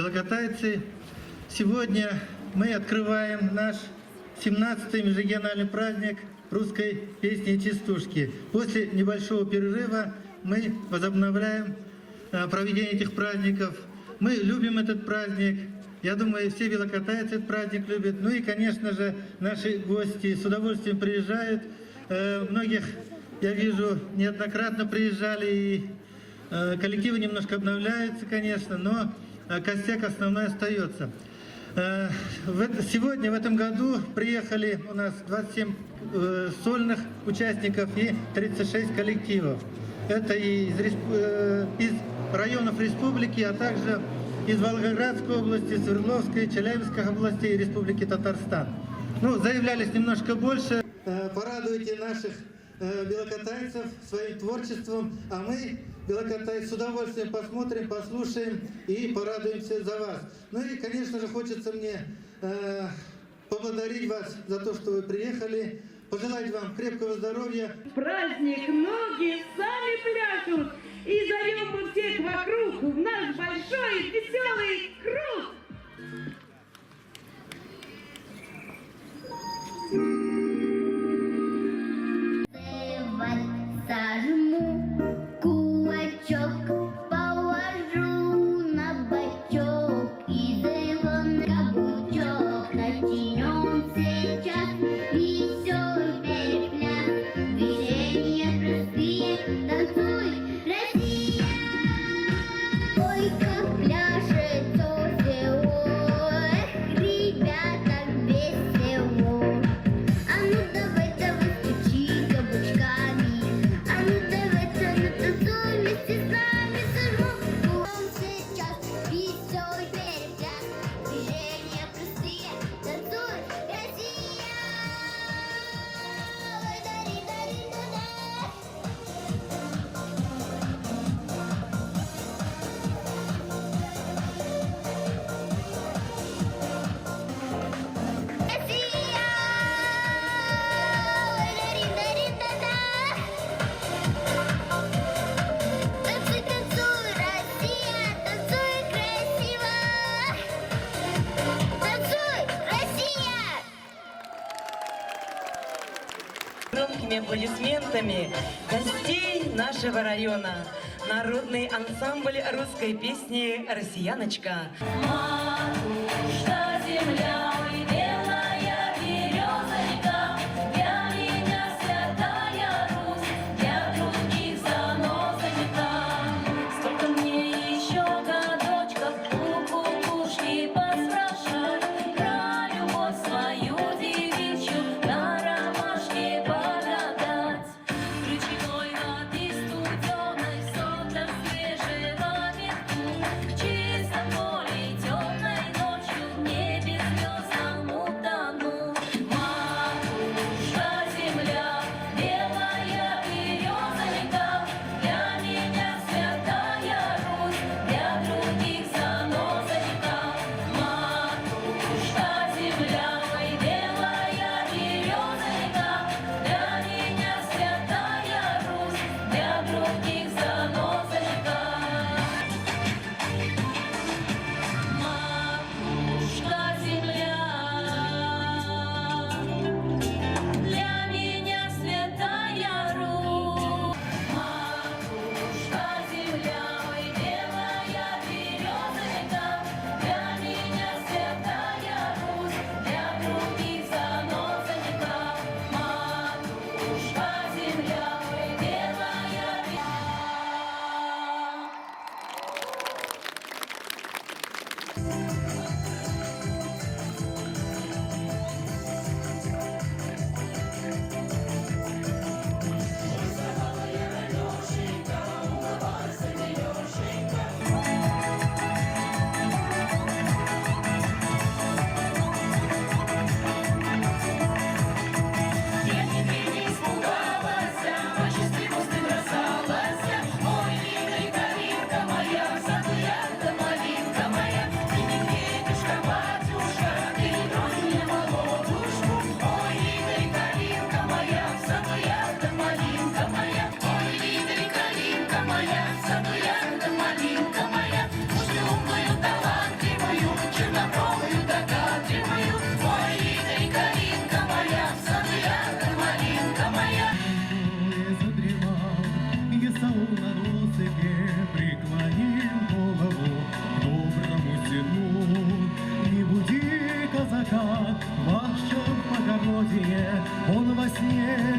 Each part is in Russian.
белокатайцы! Сегодня мы открываем наш 17-й межрегиональный праздник русской песни и частушки. После небольшого перерыва мы возобновляем проведение этих праздников. Мы любим этот праздник. Я думаю, все белокатайцы этот праздник любят. Ну и, конечно же, наши гости с удовольствием приезжают. Многих, я вижу, неоднократно приезжали, и коллективы немножко обновляются, конечно, но костяк основной остается. Сегодня, в этом году, приехали у нас 27 сольных участников и 36 коллективов. Это из районов республики, а также из Волгоградской области, Свердловской, Челябинской областей и Республики Татарстан. Ну, заявлялись немножко больше. Порадуйте наших белокатайцев своим творчеством, а мы, белокатайцы, с удовольствием посмотрим, послушаем и порадуемся за вас. Ну и, конечно же, хочется мне поблагодарить вас за то, что вы приехали, пожелать вам крепкого здоровья. Праздник, многие сами пляшут, и зовем мы всех вокруг в наш большой веселый круг. Сожму кулачок, положу на бочок и зелёный каблучок. Начнем сейчас веселый перепляс, движения простые, танцуй, Россия! Ой, как пляшет село, ребята, весело. А ну давайте выстучи каблучками, а ну давайте натанцуй вместе с нами, сожму. Сейчас веселый перепляс, движения простые, танцуй, Россия! Дари-дари-да-да. Россия! Дари-дари-да-да. Танцуй, танцуй, Россия, танцуй красиво. Танцуй, Россия! Громкими аплодисментами гостей нашего района. Народный ансамбль русской песни «Россияночка». Матушка земля, ой, белая береза-река, для меня святая Русь, для других заноза века. Сколько мне еще годочков у кукушки поспрашать, про любовь свою девичью на ромашке погадать. Ручейной воды студеной, сотом свежего ветру, в чистом поле темной ночью, в небе звезд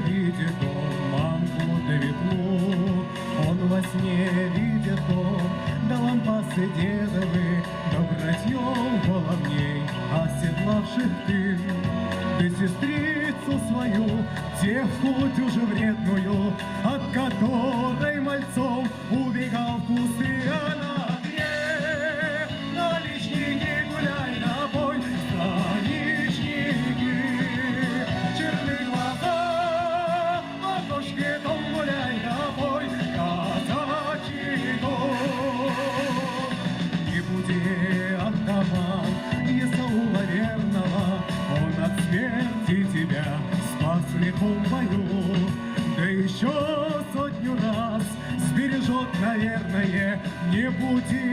видит он мамку да ветлу, он во сне видит дом, да лампасы дедовы, да братьев головней, оседлавших ты. Ты сестрицу свою, девку дюже вредную, от которой мальцом убегал в кусты, а на огне наличники гуляй на бой, станичники, черные глаза, ладошки дом гуляй на бой, казачий дом. Не буди атаман, Исаула верного, он от смерти тебя спас в лихом бою, да еще сотню раз сбережет, наверное. Не буди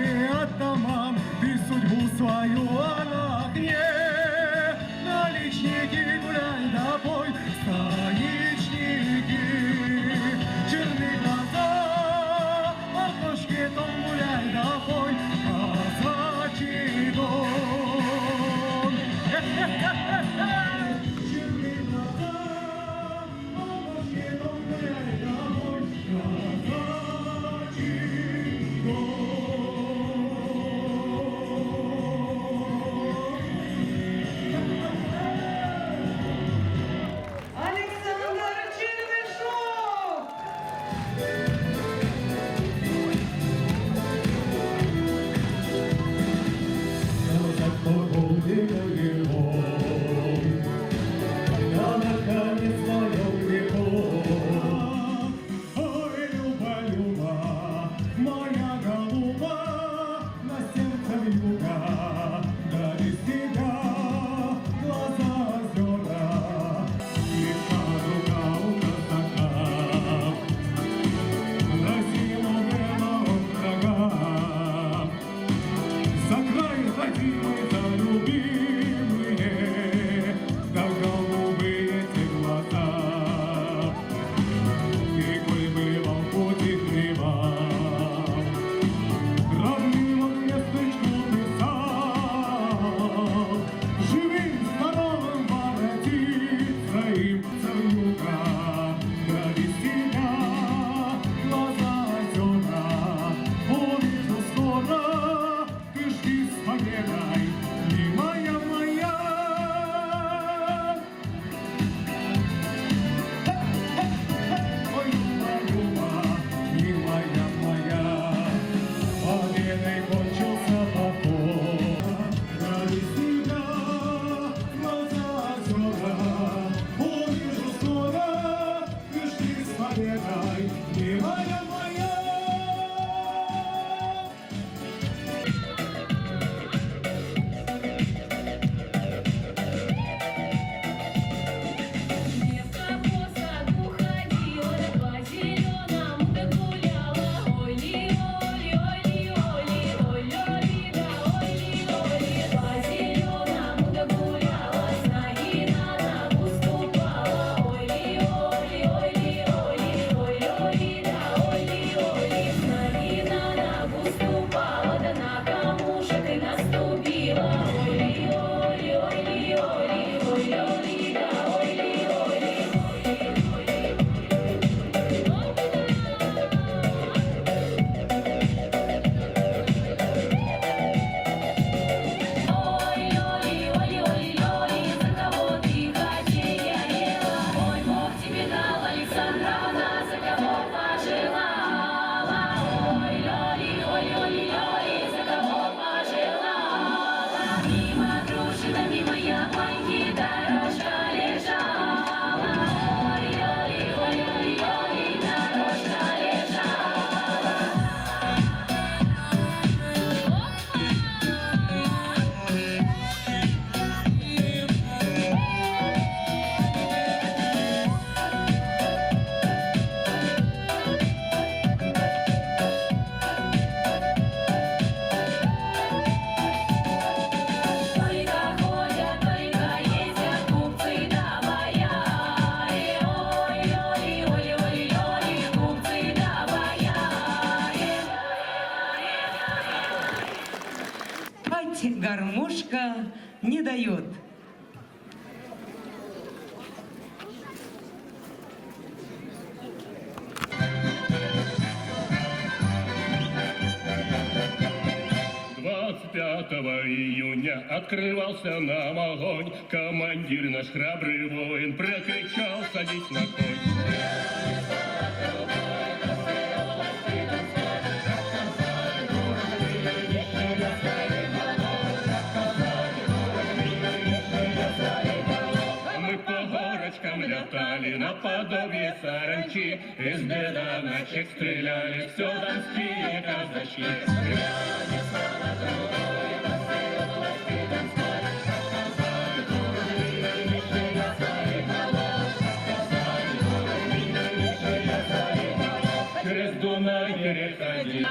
атаман, ты судьбу свою, а на огне наличники гуляй на бой, станичники, черные глаза, ладошки дом гуляй на бой, казачий дом. Черные глаза, ладошки дом гуляй на бой, казачий дом. Александр Чернышов! За край родимый, за любимые, за голубые те глаза. И коль бывал в пути хлебам, родным он местечку писал, живым, здоровым воротиться им царюга, да без тебя глаза озера увижу скоро. Ты жди с победой, милая моя. Ой, Люба, милая моя, победой кончился поход. Ради тебя глаза озера увижу скоро. Ты жди с победой, милая моя. Девка по саду ходила, по зеленому да гуляла. Ой-ли-оли, ой-ли-оли, ой-ли-оли, да ой-ли-оли. По зеленому да гуляла, с ноги на ногу ступала. Ой-ли-оли, ой-ли-оли, ой-ли-оли, да ой-ли-оли. С ноги на ногу ступала, да на камушек и наступила. Ой-ли-оли, ой-ли-оли, ой-ли-оли, да ой-ли-оли. Ой-ли-оли, ой-ли-оли, за кого ты хотела? Ой, Бог тебе дал, Александровна, за кого пожелала? Ой-ли-оли, ой-ли-оли, за кого пожелала? Мимо груши да мимо яблоньки дорожка лежала. Ой-ли-оли, ой-ли-оли, дорожка лежала. Только ходят, только ездят купцы да бояре. Ой-ой, ой-ой, купцы да бояре. Ать, гармошка не дает. июня открывался нам огонь. Командир наш храбрый воин прокричал: садись на конь. Мы по горочкам летали наподобие саранчи, из бедоначек стреляли все донские казачки. Через Дунай переходи.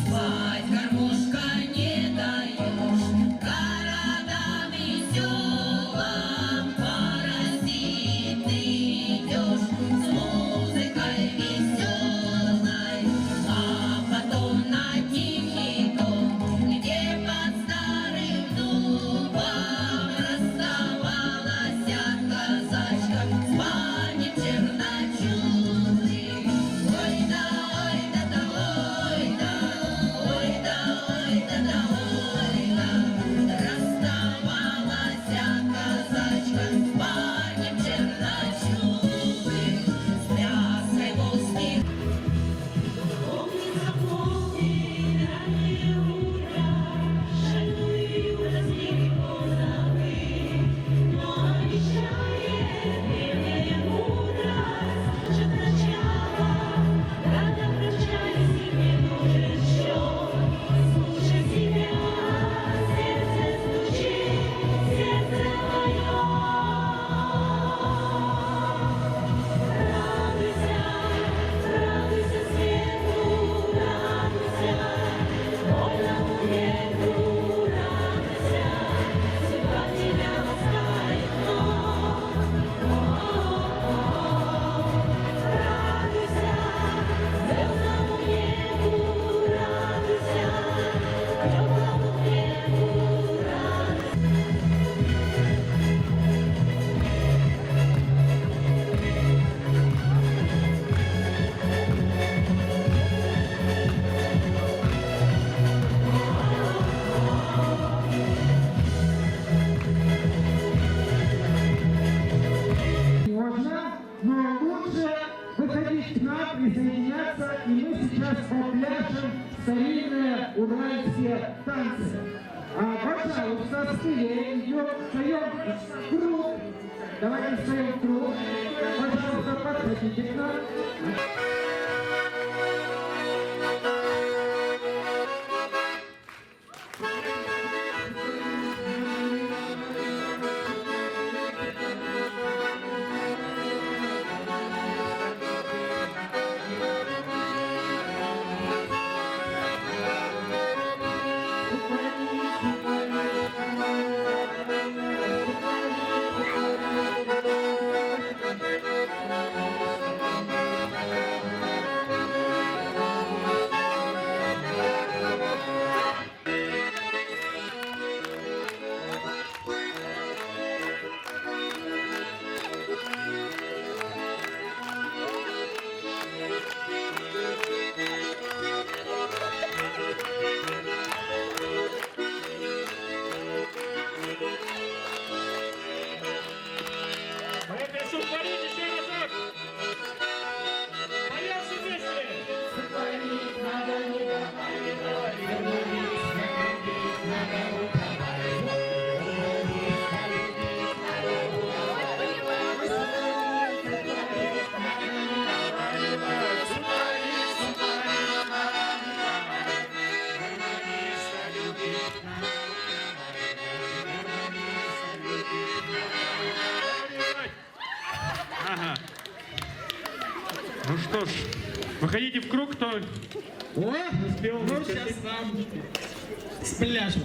Спать, гармошка, не даешь городам и селам, паразит ты идешь с музыкой веселой, а потом на тихий дом, где под старым дубом расставалась казачка с парнем черночубым. Ой да, ой да, да, ой да, ой да, ой да, да, ой да, расставалась казачка с парнем черночубым, с пляской волжских. Помни, запомни, раннее утро, шальную разлили позовы, но обещает древняя мудрость, что сначала рано прощались и не нужен счет. Слушай себя, сердце стучит, сердце мое. Радуйся, радуйся свету, радуйся, вольному ветру, радуйся, судьба тебя ласкает вновь. Радуйся, звездному небу, радуйся, теплому хлебу, радуйся. Можно, но лучше выходить к нам, присоединяться, и мы сейчас попляшем старинные уральские танцы. Пожалуйста, смелее идем, встаем в круг. Давайте встаем в круг. Пожалуйста, подходите к нам. Ну что ж, выходите в круг, кто успел. Ну, сейчас нам спляшем.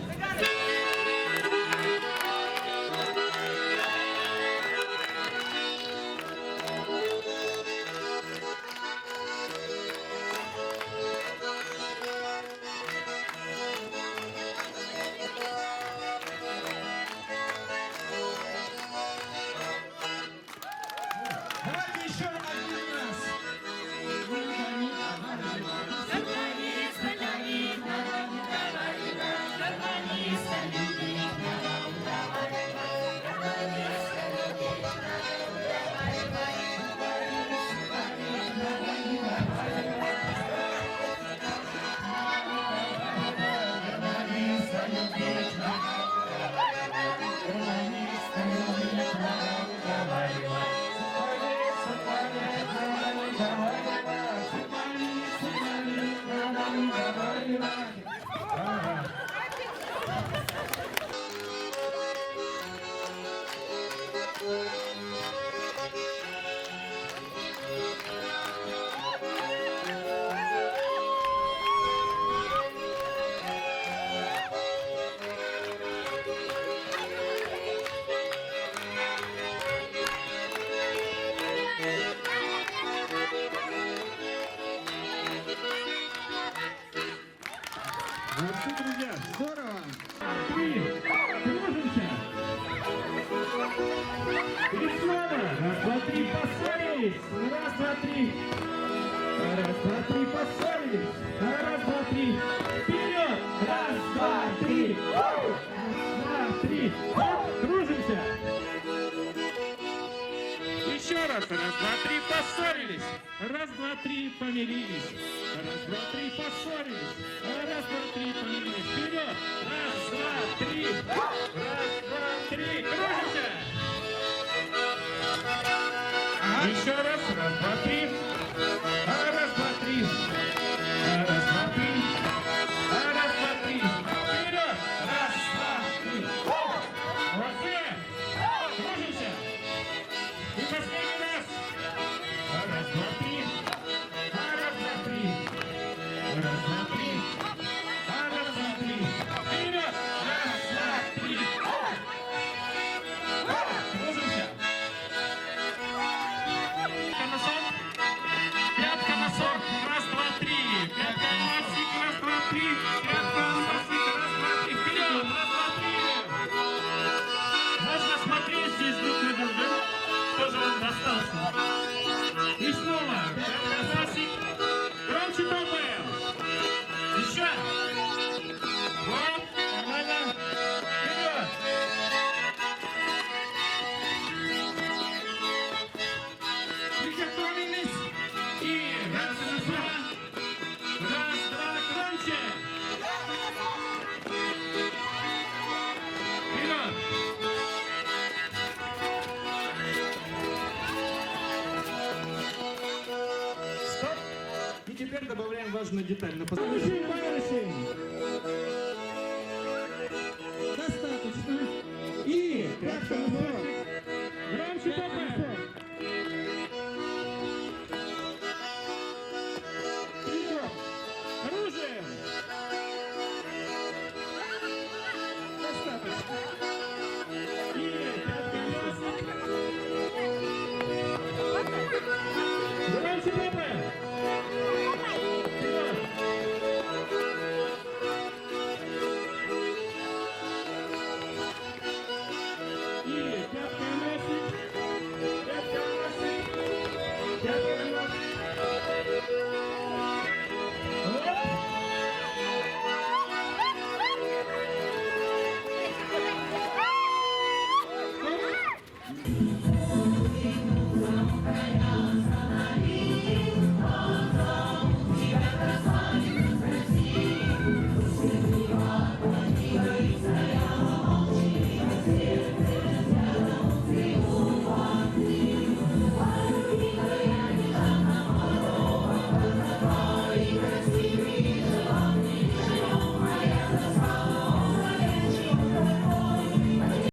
Молодцы, друзья. Здорово. 3. Кружимся. И снова. Раз, два, три, поссорились. Раз, два, три. Раз, два, три, поссорились. Раз, два, три. Вперед. Раз, два, три. Раз, два, три. Оп, кружимся. Еще раз. Раз, два, три, поссорились. Раз, два, три, помирились. Раз, два, три, поссорились. Раз, два, три, помирились. Вперед. Раз, два, три. Раз, два, три. Кружимся. Еще раз. Раз, два, три. Раз, два, три. Раз, два, три. Раз, два, три. Вперед. Раз, два, три. Молодцы. Кружимся. И последний раз. Раз, два, три. Раз, два, три. Раз, два, три. Раз, два, три. Вперед. Раз, два, три. Кружимся. Носок. Пятка, носок. Раз, два, три. Пятка, носик. Раз, два, три. Пятка, носик. Раз, два, три. Вперед. Раз, два, три. Можно смотреть здесь друг на друга. Тоже он достался. И снова. Пятка, носик. Громче топаем. Еще. Вот. Нормально. Вперед. Приготовились. И раз, два. Раз, два, громче. Вперед. Стоп. И теперь добавляем важную деталь. Повышаем барышень. Достаточно. И пятка, носочек. Громче топаем.